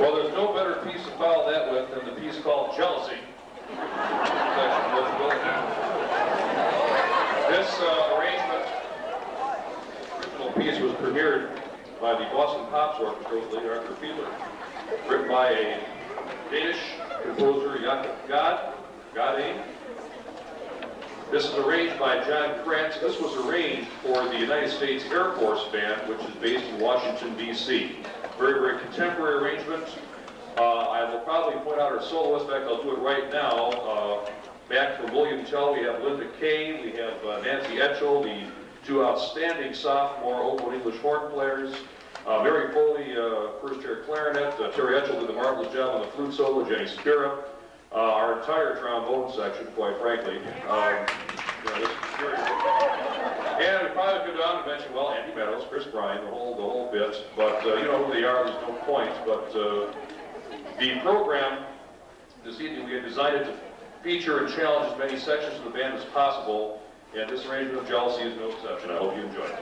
Well, there's no better piece to follow that with than the piece called Jealousy. This arrangement, original piece, was premiered by the Boston Pops Orchestra with lead Arthur Fiedler, written by a Danish composer, Jakob Gade. This is arranged by John Krantz. This was arranged for the United States Air Force Band, which is based in Washington, D.C. Very, very contemporary arrangement. I will probably point out our soloist. In fact, I'll do it right now. Back from William Tell, we have Linda Kay, we have Nancy Etchell, the two outstanding sophomore oboe and English horn players. Mary Foley, first chair clarinet. Terry Etchell did the marvelous job on the flute solo. Jenny Spira. Our entire trombone section, quite frankly. This is very and we probably could go on to mention, well, Andy Meadows, Chris Bryan, the whole bit. But you know who they are, there's no point. But the program this evening, we had designed it to feature and challenge as many sections of the band as possible, and this arrangement of Jealousy is no exception. I hope you enjoy it.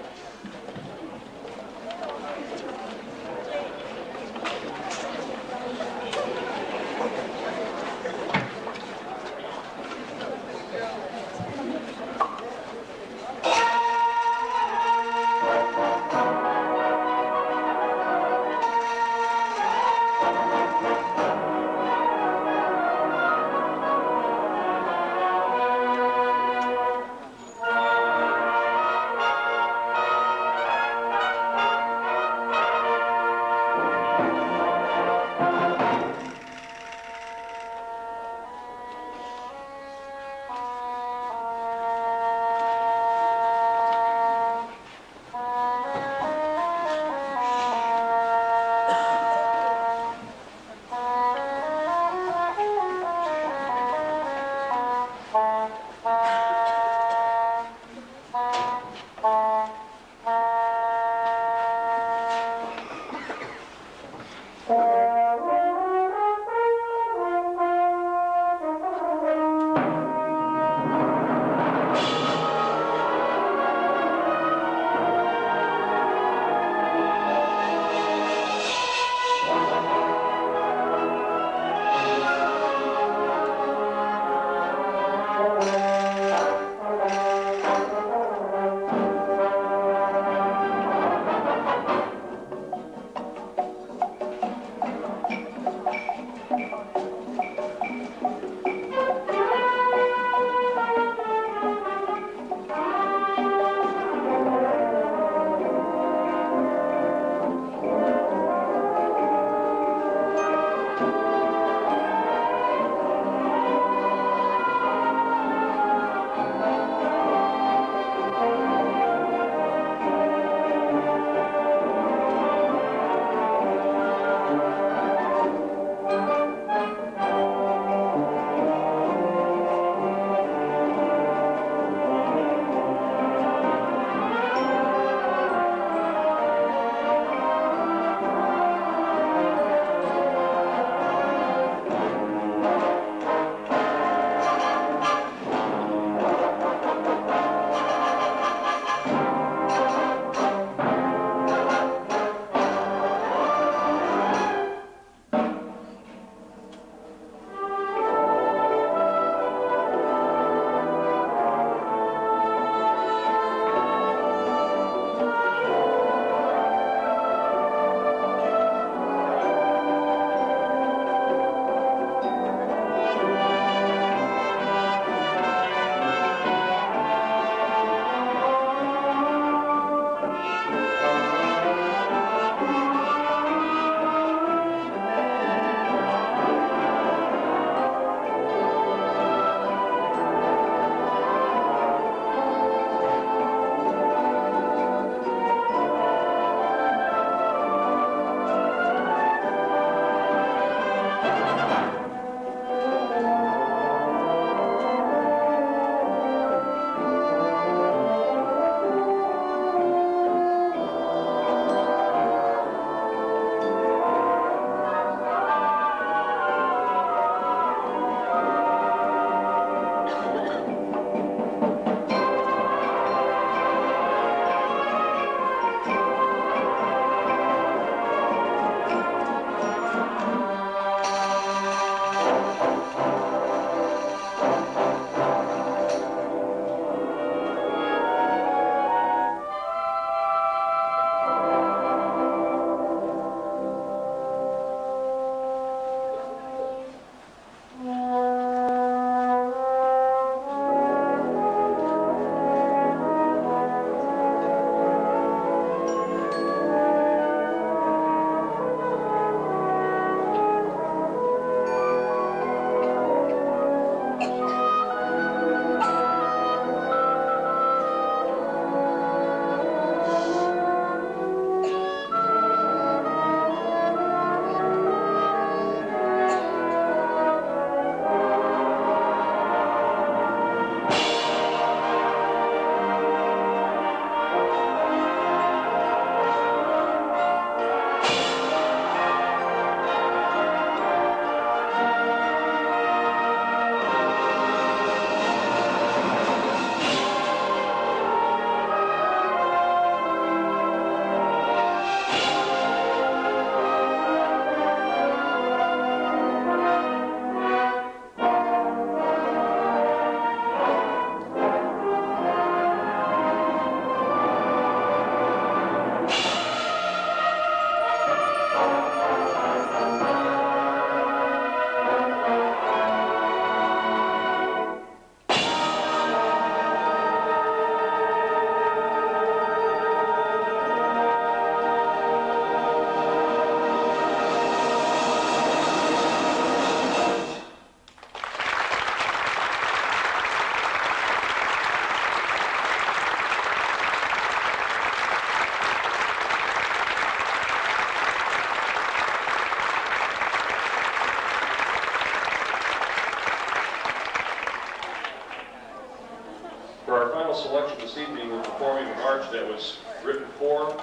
For our final selection this evening, we're performing a march that was written for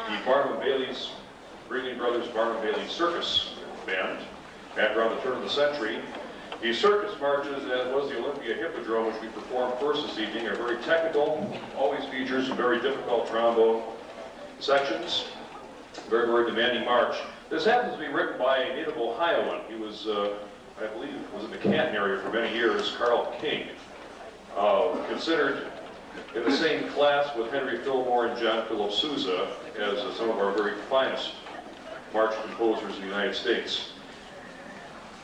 the Barnum Bailey's, Ringling Brothers Barnum Bailey Circus Band back around the turn of the century. These circus marches, as was the Olympia Hippodrome, which we performed first this evening, are very technical, always features some very difficult trombone sections. Very, very demanding march. This happens to be written by a native Ohioan. He was, I believe, was in the Canton area for many years, Carl King. Considered in the same class with Henry Fillmore and John Philip Sousa as some of our very finest march composers in the United States.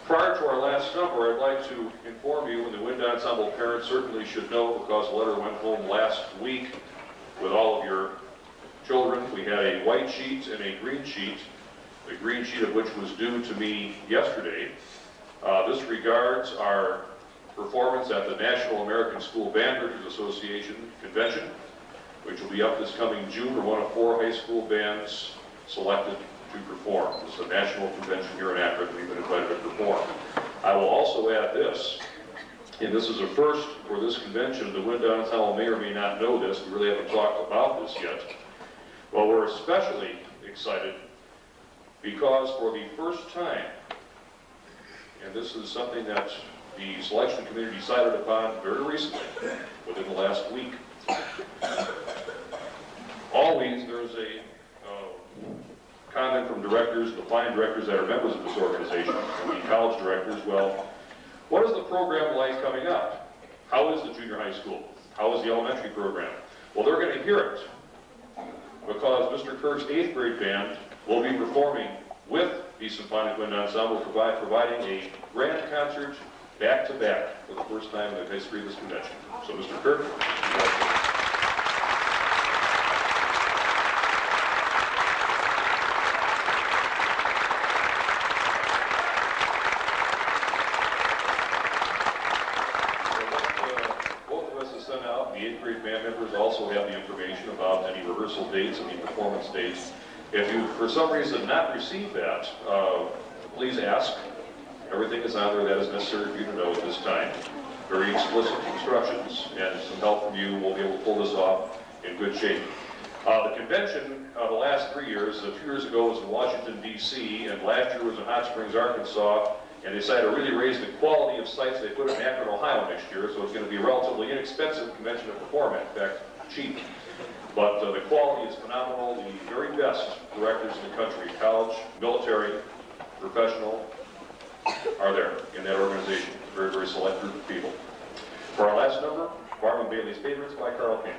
Prior to our last number, I'd like to inform you, and the Wind Ensemble parents certainly should know because the letter went home last week with all of your children. We had a white sheet and a green sheet, the green sheet of which was due to me yesterday. This regards our performance at the National American School Band Directors Association Convention, which will be up this coming June. We're one of 4 high school bands selected to perform. This is a national convention here in Akron. We've been invited to perform. I will also add this, and this is a first for this convention. The Wind Ensemble may or may not know this. We really haven't talked about this yet. Well, we're especially excited because for the first time, and this is something that the selection committee decided upon very recently, within the last week. Always there's a comment from directors, the fine directors that are members of this organization, and the college directors, well, what is the program like coming up? How is the junior high school? How is the elementary program? Well, they're going to hear it because Mr. Kirk's 8th grade band will be performing with the Symphonic Wind Ensemble, providing a grand concert back-to-back for the first time in the history of this convention. So, Mr. Kirk. Both of us have sent out, the 8th grade band members also have the information about any rehearsal dates and the performance dates. If you, for some reason, not received that, please ask. Everything is on there that is necessary for you to know at this time. Very explicit instructions and some help from you will be able to pull this off in good shape. The convention, the last 3 years, 2 years ago was in Washington, D.C., and last year was in Hot Springs, Arkansas, and they decided to really raise the quality of sites they put in Akron, Ohio next year, so it's going to be a relatively inexpensive convention to perform at, in fact, cheap. But the quality is phenomenal. The very best directors in the country, college, military, professional, are there in that organization. A very, very select group of people. For our last number, Barnum Bailey's Favorites by Carl King.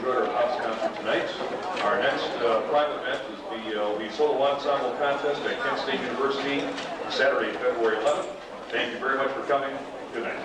Rudder House concert tonight. Our next private event is the solo ensemble contest at Kent State University, Saturday, February 11th. Thank you very much for coming. Good night.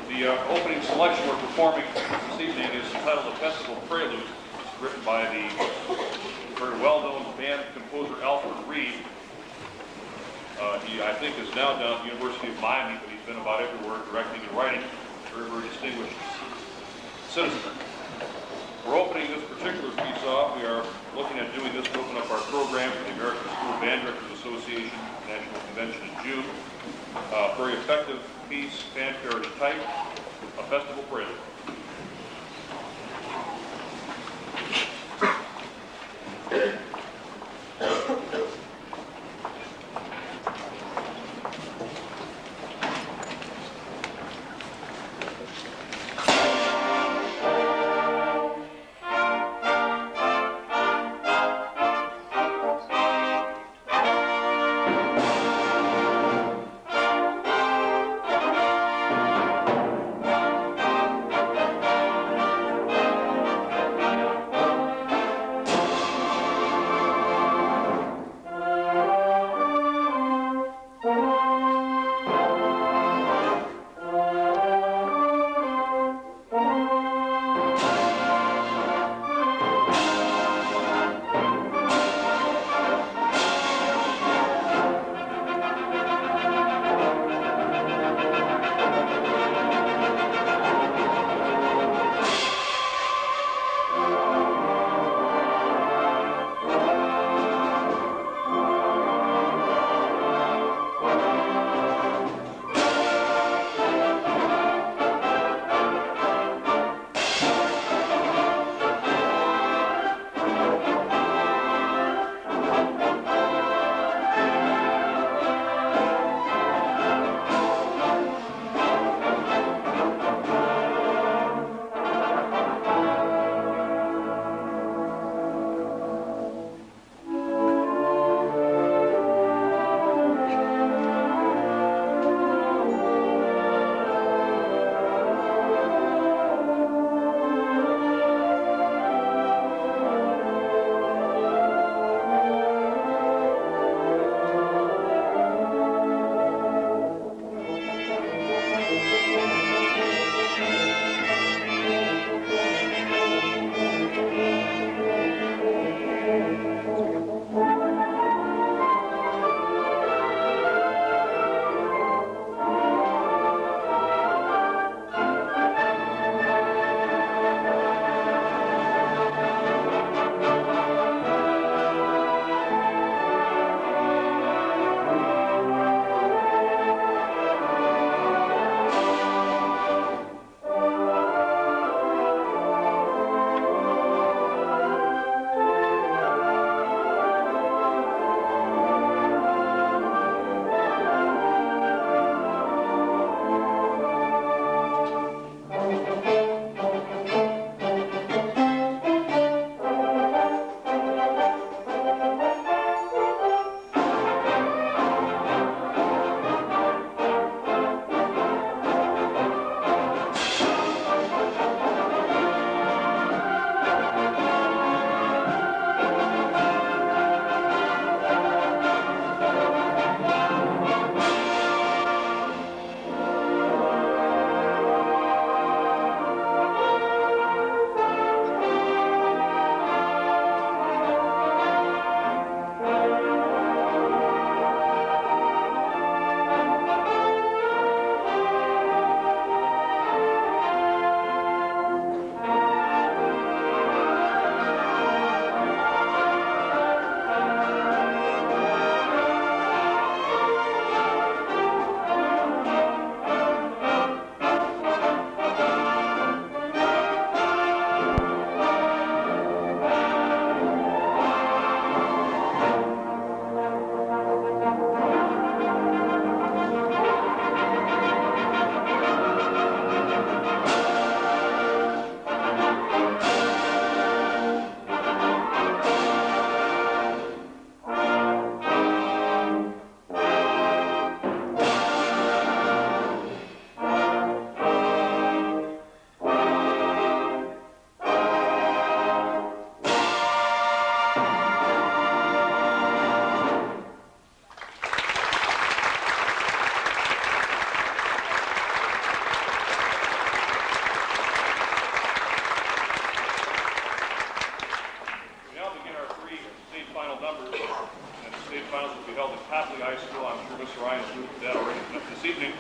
The opening selection we're performing this evening is entitled "The Festival Prelude." It's written by the very well-known band composer Alfred Reed. He, I think, is now down at the University of Miami, but he's been about everywhere directing and writing. Very, very distinguished citizen. We're opening this particular piece off. We are looking at doing this to open up our program for the American School Band Directors Association National Convention in June. Very effective piece, fanfare type, a festival prelude. High School. I'm sure Mr. Ryan has moved that already this evening.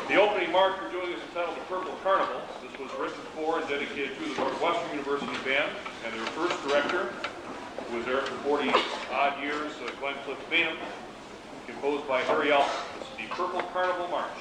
The opening march we're doing is entitled The Purple Carnival. This was written for and dedicated to the Northwestern University Band and their first director, who was there for 40-odd years, Glenn Cliff Band, composed by Harry Alpert. This is the Purple Carnival March.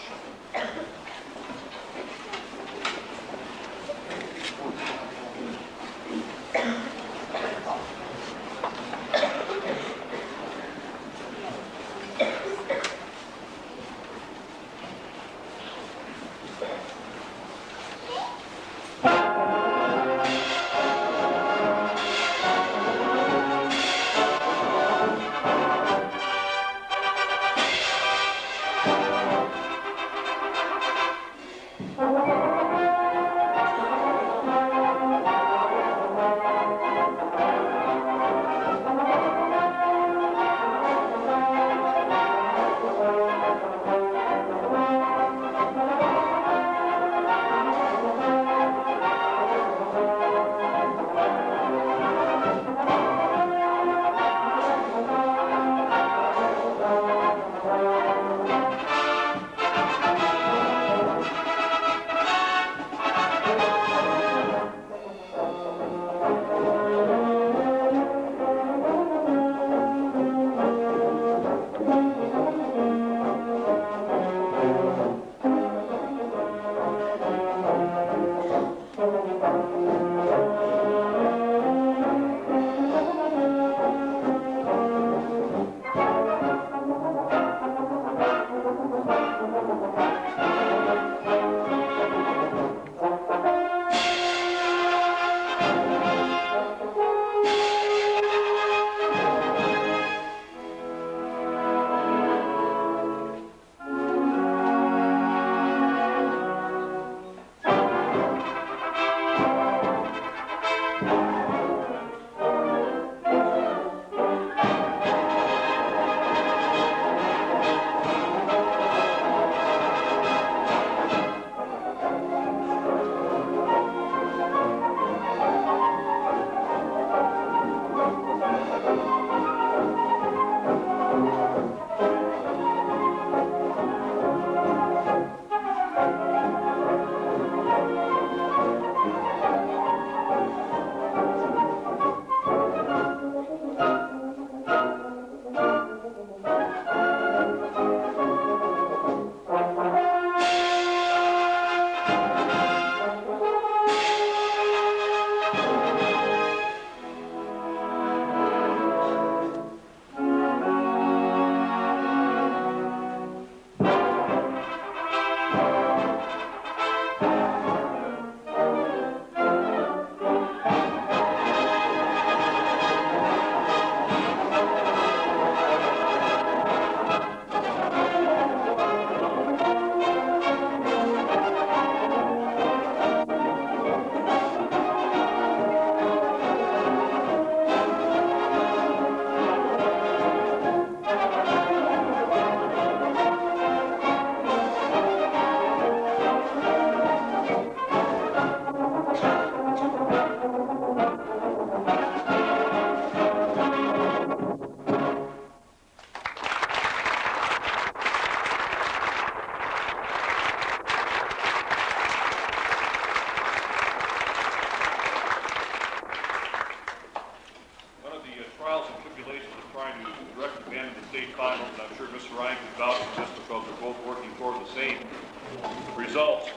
Results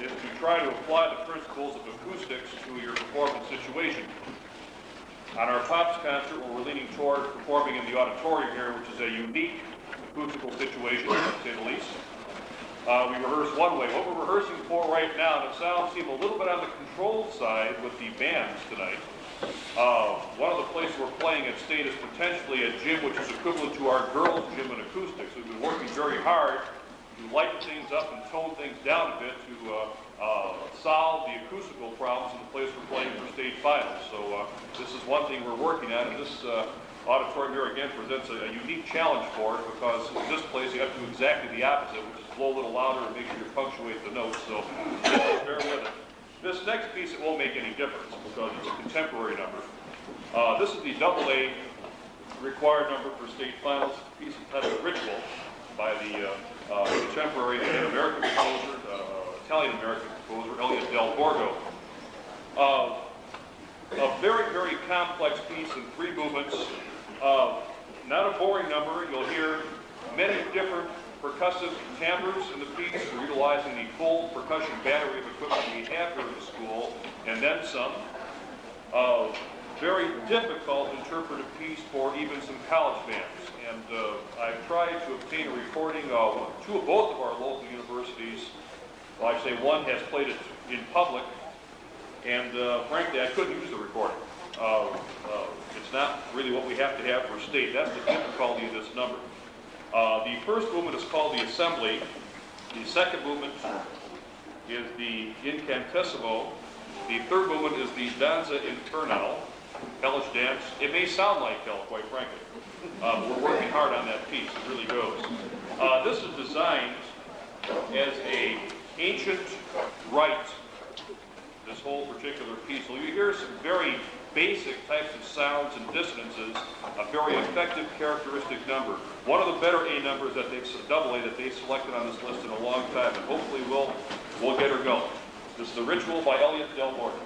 is to try to apply the principles of acoustics to your performance situation. On our Pops concert, where we're leaning toward performing in the auditorium here, which is a unique acoustical situation, to say the least, we rehearse one way. What we're rehearsing for right now, and it sounds seem a little bit on the controlled side with the bands tonight. One of the places we're playing at State is potentially a gym which is equivalent to our girls' gym in acoustics. We've been working very hard to lighten things up and tone things down a bit to solve the acoustical problems in the place we're playing for state finals. So this is one thing we're working on, and this auditorium here again presents a unique challenge for us, because in this place you have to do exactly the opposite, which is blow a little louder and make sure you punctuate the notes. So bear with it. This next piece, it won't make any difference because it's a contemporary number. This is the double A required number for state finals, a piece entitled Ritual by the contemporary and American composer, Italian-American composer, Elliot Del Borgo. A very, very complex piece in 3 movements. Not a boring number. You'll hear many different percussive timbres in the piece. We're utilizing the full percussion battery of equipment we have here at the school, and then some. Very difficult interpretive piece for even some college bands. And I've tried to obtain a recording of both of our local universities. Well, I say one has played it in public, and frankly, I couldn't use the recording. It's not really what we have to have for state. That's the difficulty of this number. The first movement is called the Assembly. The second movement is the Incantissimo. The third movement is the Danza Infernale, hellish dance. It may sound like hell, quite frankly. We're working hard on that piece. It really goes. This is designed as an ancient rite, this whole particular piece. So you hear some very basic types of sounds and dissonances, a very effective characteristic number. One of the better A numbers that double A that they've selected on this list in a long time, and hopefully we'll get her going. This is the Ritual by Elliot Del Borgo.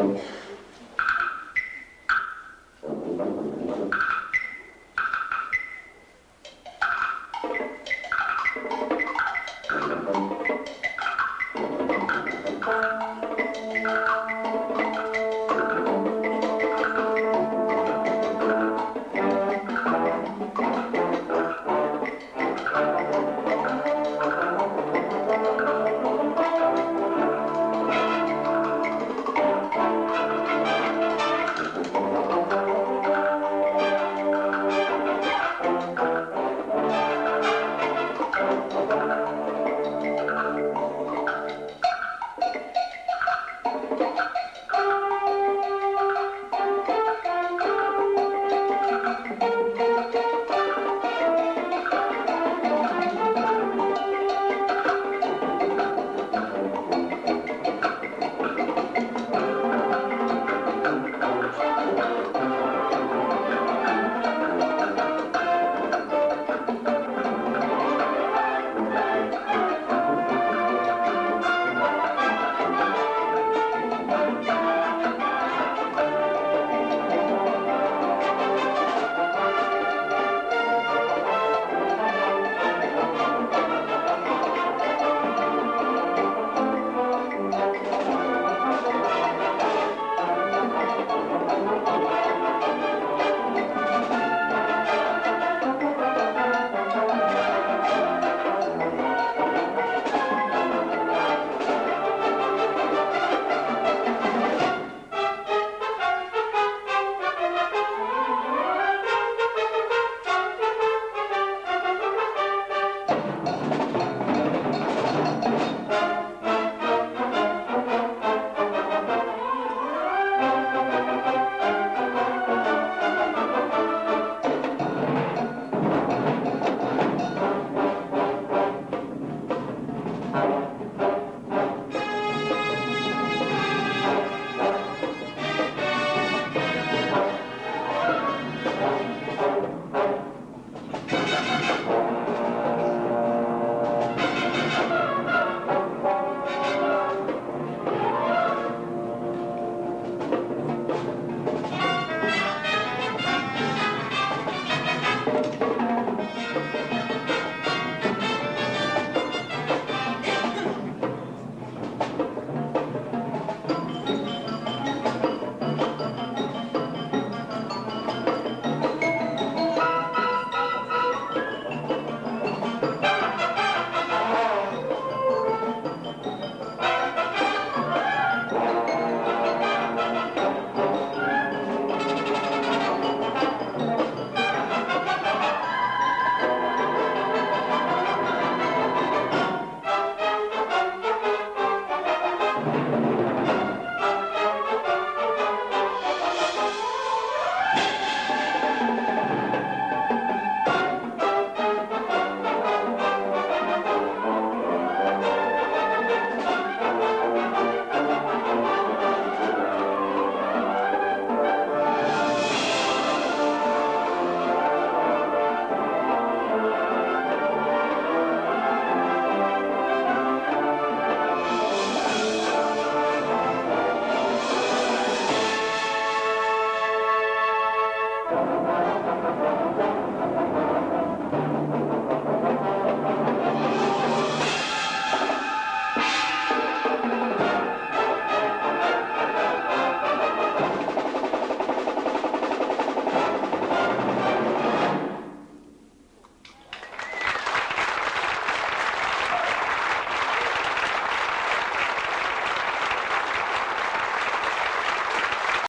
of